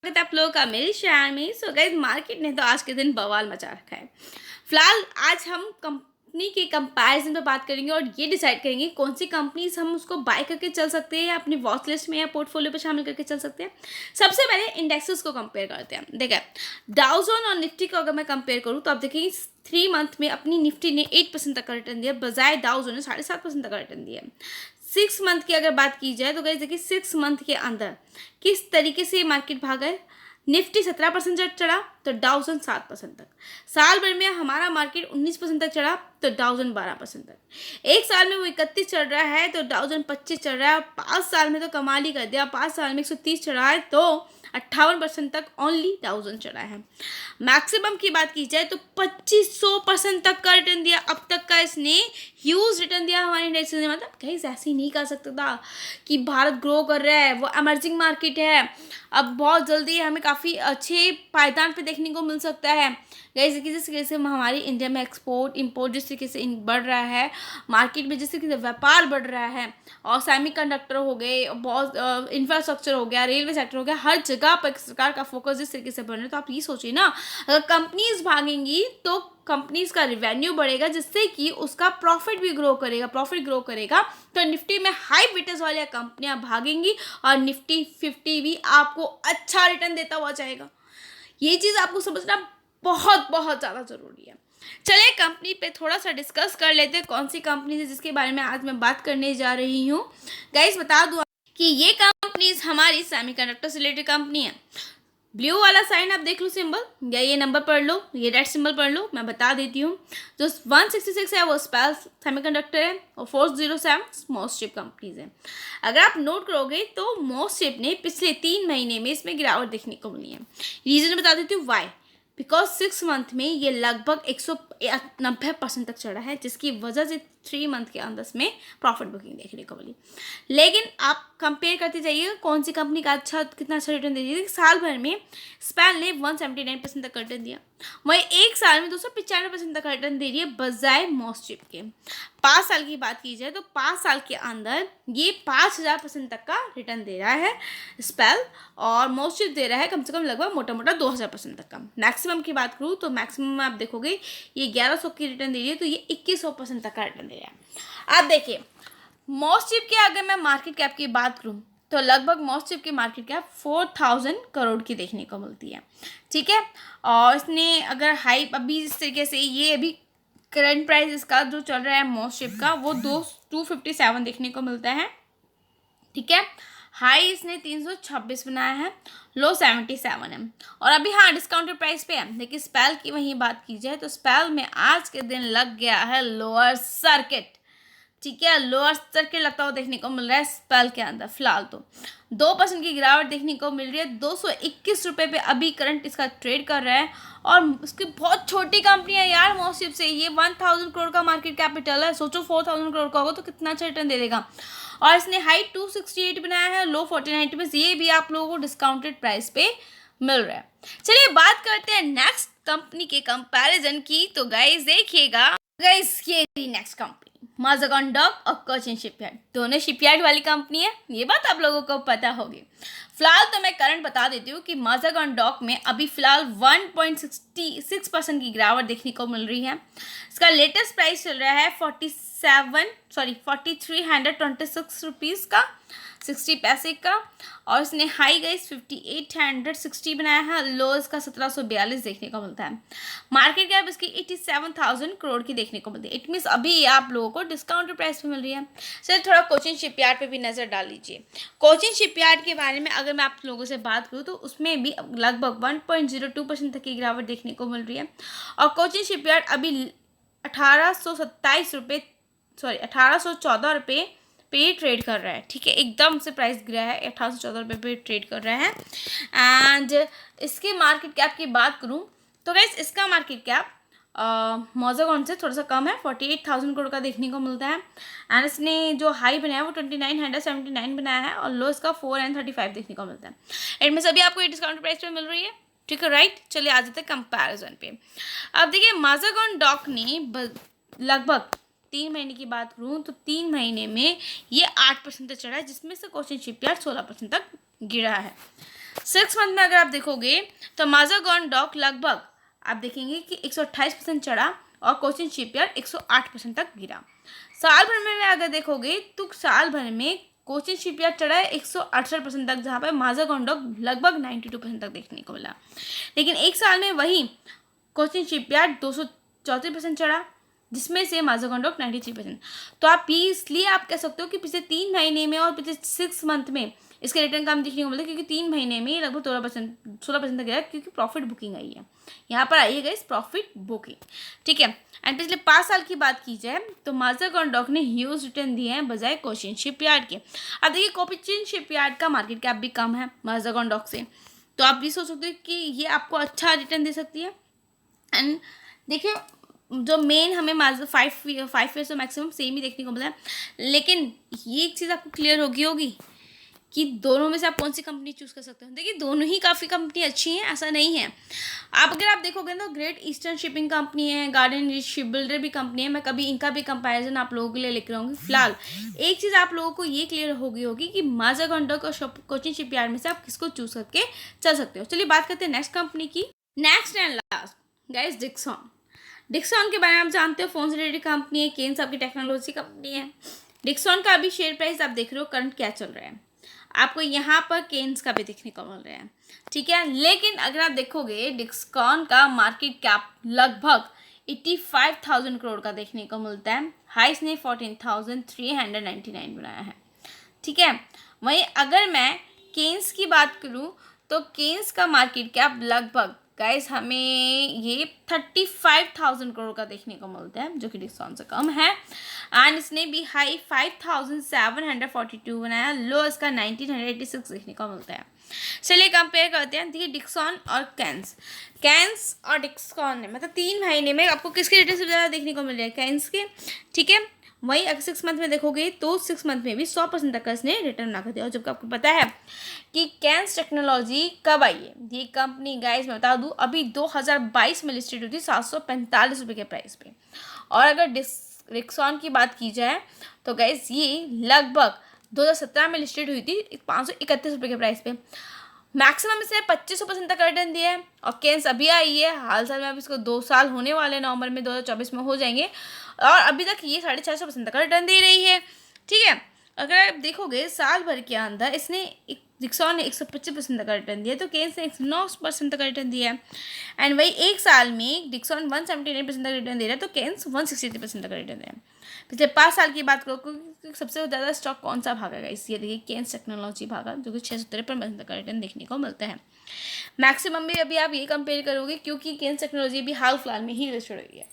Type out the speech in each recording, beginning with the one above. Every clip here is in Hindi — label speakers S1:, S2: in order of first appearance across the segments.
S1: स्वागत है आप लोगों का मेरी शेयर में। सो गाइस, मार्केट ने तो आज के दिन बवाल मचा रखा है। फिलहाल आज हम कंपनी के कंपैरिजन पे बात करेंगे और ये डिसाइड करेंगे कौन सी कंपनीज हम उसको बाय करके चल सकते हैं या अपनी वॉच लिस्ट में या पोर्टफोलियो पे शामिल करके चल सकते हैं। सबसे पहले इंडेक्सेस को कंपेयर करते हैं। देखिए, डाउ जोन और निफ्टी को अगर मैं कंपेयर करूँ तो आप देखिए 3 मंथ में अपनी निफ्टी ने 8% तक का रिटर्न दिया, बजाय डाउ जोन ने 7.5% तक का रिटर्न दिया। 6 मंथ की अगर बात की जाए तो गाइस देखिए 6 मंथ के अंदर किस तरीके से मार्केट भागा है। निफ्टी 17% चढ़ा तो डाउ जोन 7% तक। साल भर में हमारा मार्केट 19% तक चढ़ा तो डाउ जोन 12% तक। एक साल में वो 31 चढ़ रहा है तो डाउ जोन 25 चढ़ रहा है। 5 साल में तो कमाल ही कर दिया, 5 साल में 130 चढ़ा है तो 58% तक ओनली डाउ जोन चढ़ा है। मैक्सिमम की बात की जाए तो 2500% तक का रिटर्न दिया अब तक का इसने। ह्यूज रिटर्न दिया हमारे इंडेक्स ने। मतलब कहीं ऐसे ही नहीं कर सकता था कि भारत ग्रो कर रहा है, वो इमर्जिंग मार्केट है, अब बहुत जल्दी हमें काफ़ी अच्छे पायदान पे देखने को मिल सकता है। गाइस जिस तरीके से हमारी इंडिया में एक्सपोर्ट इंपोर्ट जिस तरीके से बढ़ रहा है, मार्केट में जिस तरीके से व्यापार बढ़ रहा है, और सेमीकंडक्टर हो गए, बहुत इंफ्रास्ट्रक्चर हो गया, रेलवे सेक्टर हो गया, हर जगह पर सरकार का फोकस जिस तरीके से बढ़ रहा है, तो आप ये सोचिए ना, अगर कंपनीज भागेंगी तो कंपनीज का रिवेन्यू बढ़ेगा जिससे कि उसका प्रॉफिट भी ग्रो करेगा। प्रॉफिट ग्रो करेगा तो निफ्टी में हाई वेटेज वाली कंपनियां भागेंगी और निफ्टी 50 भी आपको अच्छा रिटर्न देता हुआ जाएगा। ये चीज़ आपको समझना बहुत बहुत ज़्यादा ज़रूरी है। चलिए कंपनी पे थोड़ा सा डिस्कस कर लेते हैं, कौन सी कंपनी है जिसके बारे में आज मैं बात करने जा रही हूँ। गाइस बता दूँ कि ये कंपनीज हमारी सेमीकंडक्टर से रिलेटेड कंपनी है। ब्लू वाला साइन आप देख लो सिंबल, या ये नंबर पढ़ लो, ये रेड सिंबल पढ़ लो, मैं बता देती हूँ। जो 166 है वो स्पेल सेमीकंडक्टर है और 407 मोस्ट चिप कंपनीज है। अगर आप नोट करोगे तो मोस्ट चिप ने पिछले 3 महीने में इसमें गिरावट देखने को मिली है। रीजन बता देती हूँ वाई। बिकॉज 6 मंथ में ये लगभग 190% तक चढ़ा है, जिसकी वजह से 3 मंथ के अंदर में प्रॉफिट बुकिंग देखने को मिली। लेकिन आप कंपेयर करते जाइए कौन सी कंपनी का कितना अच्छा रिटर्न दे रही है। साल भर में स्पैन ने 179% तक रिटर्न दिया, वही एक साल में 295% तक रिटर्न दे रही है बजाय मोस्ट चिप के। 5 साल की बात की जाए तो 5 साल के अंदर ये 5000% तक का रिटर्न दे रहा है स्पेल, और मोस्ट चिप दे रहा है कम से कम लगभग मोटा मोटा 2000% तक का। मैक्सिमम की बात करूँ तो मैक्सिमम में आप देखोगे ये 1100 की रिटर्न दे रही है तो ये 2100% तक का रिटर्न दे रहा है। आप देखिए मोस्ट चिप की अगर मैं मार्केट कैप की बात करूँ तो लगभग मोस्ट चिप की मार्केट कैप 4000 करोड़ की देखने को मिलती है, ठीक है। और इसने अगर हाई अभी इस तरीके से ये अभी करंट प्राइस इसका जो चल रहा है मोस्ट चिप का वो 257 देखने को मिलता है, ठीक है। हाई इसने 326 बनाया है, लो 77 है, और अभी हाँ डिस्काउंटेड प्राइस पे है। लेकिन स्पेल की वहीं बात की जाए तो स्पेल में आज के दिन लग गया है लोअर सर्किट, ठीक है। लोअर सर्किट लगता हुआ देखने को मिल रहा है स्पेल के अंदर। फिलहाल तो 2% की गिरावट देखने को मिल रही है। 221 रुपये पे अभी करंट इसका ट्रेड कर रहा है, और उसकी बहुत छोटी कंपनी है यार मोस्ट चिप से। ये 1000 करोड़ का मार्केट कैपिटल है, सोचो 4000 करोड़ का होगा तो कितना अच्छा रिटर्न दे देगा। और इसने हाई 268 बनाया है, लो 49 में, ये भी आप लोगों को डिस्काउंटेड प्राइस पे मिल रहा है। चलिए बात करते हैं नेक्स्ट कंपनी के कंपैरिजन की। तो गाइस देखिएगा, गाइस ये नेक्स्ट कंपनी माज़ागॉन डॉक और कोचिन शिपयार्ड, दोनों शिपयार्ड वाली कंपनी है, ये बात आप लोगों को पता होगी। फिलहाल तो मैं करंट बता देती हूँ कि माज़ागॉन डॉक में अभी फिलहाल 1.66% की गिरावट देखने को मिल रही है। इसका लेटेस्ट प्राइस चल रहा है 4326 रुपीज़ का 60 पैसे का, और इसने हाई गाइस 5860 बनाया है, लो इसका 1742 देखने को मिलता है। मार्केट कैप इसकी 87,000 करोड़ की देखने को मिलती है। इट मीन्स अभी आप लोगों को डिस्काउंटेड प्राइस पे मिल रही है। चलिए थोड़ा कोचिन शिपयार्ड पे भी नज़र डाल लीजिए। कोचिन शिपयार्ड के बारे में अगर मैं आप लोगों से बात करूँ तो उसमें भी लगभग 1.02% तक की गिरावट देखने को मिल रही है, और कोचिन शिपयार्ड अभी 1814 रुपये पे ट्रेड कर रहा है, ठीक है। एकदम से प्राइस गिरा है, 1814 रुपये पे ट्रेड कर रहा है। एंड इसके मार्केट कैप की बात करूँ तो गाइस इसका मार्केट कैप माज़ागॉन से थोड़ा सा कम है, 48,000 करोड़ का देखने को मिलता है। एंड इसने जो हाई बनाया है वो 2979 बनाया है, और लो इसका 435 देखने को मिलता है। इनमें सभी आपको ये डिस्काउंट प्राइस पे मिल रही है, ठीक है, राइट। चलिए आ जाते हैं कंपैरिजन पे। अब देखिए माज़ागॉन डॉक ने लगभग 3 महीने की बात करूँ तो 3 महीने में ये 8% तक चढ़ा है, जिसमें से कोचिन शिपयार्ड 16% तक गिरा है। 6 मंथ में अगर आप देखोगे तो माजागॉन डॉक लगभग आप देखेंगे कि 128% चढ़ा और कोचिन शिपयार्ड 108% तक गिरा। साल भर में अगर देखोगे तो साल भर में कोचिन शिपयार्ड चढ़ा है 168% तक, जहाँ पर माजागॉन डॉक लगभग 92% तक देखने को मिला। लेकिन एक साल में वही कोचिन शिपयार्ड 234% चढ़ा, जिसमें से माजागॉन डॉक 93%। तो आप इसलिए आप कह सकते हो कि पिछले 3 महीने में और पिछले 6 मंथ में इसके रिटर्न कम देखने को मिलता है, क्योंकि 3 महीने में लगभग 16% तक गया, क्योंकि प्रॉफिट बुकिंग आई है। यहाँ पर आई है गाइस प्रॉफिट बुकिंग, ठीक है। एंड पिछले 5 साल की बात की जाए तो माजागॉन डॉक ने ह्यूज रिटर्न दिए हैं बजाय कोचिन शिपयार्ड के। अब देखिए कोचिन शिपयार्ड का मार्केट कैप भी कम है माजागॉन डॉक से, तो आप भी सोच सकते हो कि ये आपको अच्छा रिटर्न दे सकती है। एंड देखिए जो मेन हमें 5 ईयर्स मैक्सिमम सेम ही देखने को मिला है, लेकिन ये एक चीज़ आपको क्लियर होगी कि दोनों में से आप कौन सी कंपनी चूज़ कर सकते हो। देखिए दोनों ही काफ़ी कंपनी अच्छी हैं, ऐसा नहीं है। अगर आप देखोगे तो ग्रेट ईस्टर्न शिपिंग कंपनी है, गार्डन रिच शिप बिल्डर भी कंपनी है, मैं कभी इनका भी कंपैरिजन आप लोगों के लिए लेकर आऊँगी। फिलहाल एक चीज़ आप लोगों को ये क्लियर होगी कि माजागॉन डॉक और कोचिन शिपयार्ड में से आप किसको चूज़ करके चल सकते हो। चलिए बात करते हैं नेक्स्ट कंपनी की। Next and last guys Dixon. Dixon के बारे में आप जानते हो, फोन से रिलेटेड कंपनी है, केन्स आपकी टेक्नोलॉजी कंपनी है। डिक्सन का अभी शेयर प्राइस आप देख रहे हो करंट क्या चल रहा है, आपको यहाँ पर केन्स का भी देखने को मिल रहा है, ठीक है। लेकिन अगर आप देखोगे डिक्सन का मार्केट कैप लगभग 85,000 करोड़ का देखने को मिलता है। हाईस ने 14,399 बनाया है, ठीक है। वहीं अगर मैं केन्स की बात करूँ तो केन्स का मार्केट कैप लगभग गाइस हमें ये 35,000 करोड़ का देखने को मिलता है, जो कि डिक्सन से कम है। एंड इसने भी हाई 5,742 बनाया, लो इसका 1,986 देखने को मिलता है। चलिए कंपेयर करते हैं। देखिए डिक्सन और कैंस और डिक्सन ने मतलब 3 महीने में आपको किसके रिटर्न सबसे ज़्यादा देखने को मिल रहा है, कैंस के, ठीक है। वहीं अगर 6 मंथ में देखोगे तो 6 मंथ में भी 100% तक का इसने रिटर्न बना कर दिया। और जबकि आपको पता है कि कैंस टेक्नोलॉजी कब आई है, ये कंपनी गाइस मैं बता दूं अभी 2022 में लिस्टेड हुई थी 745 रुपये के प्राइस पे। और अगर डिक्सन की बात की जाए तो गाइस ये लगभग 2017 में लिस्टेड हुई थी 531 रुपये के प्राइस पे। मैक्सिमम इसने 25% तक रिटर्न दिया है। और केन्स अभी आई है हाल साल में, अभी इसको 2 साल होने वाले, नवंबर में 2024 में हो जाएंगे, और अभी तक ये 450% तक का रिटर्न दे रही है, ठीक है। अगर आप देखोगे साल भर के अंदर इसने डिक्सन ने 125% तक का रिटर्न दिया, तो केन्स ने 109% तक का रिटर्न दिया है। एंड वही एक साल में डिक्सन 179% तक रिटर्न दे रहा है, तो केन्स 163% तक का रिटर्न दे रहा है। पिछले 5 साल की बात करो सबसे ज़्यादा स्टॉक कौन सा भागा है, इसलिए देखिए केन्स टेक्नोलॉजी भागा, जो कि 653% का रिटर्न देखने को मिलता है। मैक्सिमम भी अभी आप ये कंपेयर करोगे क्योंकि केन्स टेक्नोलॉजी भी हाल फिलहाल में ही लिस्टेड हुई है।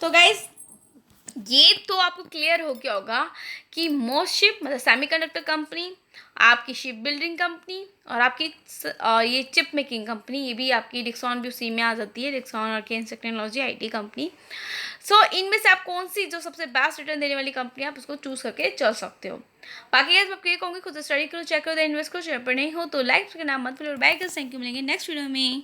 S1: तो गाइस ये तो आपको क्लियर हो गया होगा कि मोस्ट शिप मतलब सेमीकंडक्टर कंपनी, आपकी शिप बिल्डिंग कंपनी और आपकी ये चिप मेकिंग कंपनी, ये भी आपकी डिक्सन भी उसी में आ जाती है, डिक्सन और केन्स टेक्नोलॉजी आईटी कंपनी। सो इनमें से आप कौन सी जो सबसे बेस्ट रिटर्न देने वाली कंपनी आप उसको चूज़ करके चल सकते हो। बाकी गाइस मैं आपको ये कहूँगी खुद स्टडी करो, चेक करो, इन्वेस्ट करो। शेयर पर नहीं हो तो लाइक करना मत भूलो। बाय गाइस, थैंक यू, मिलेंगे नेक्स्ट वीडियो में।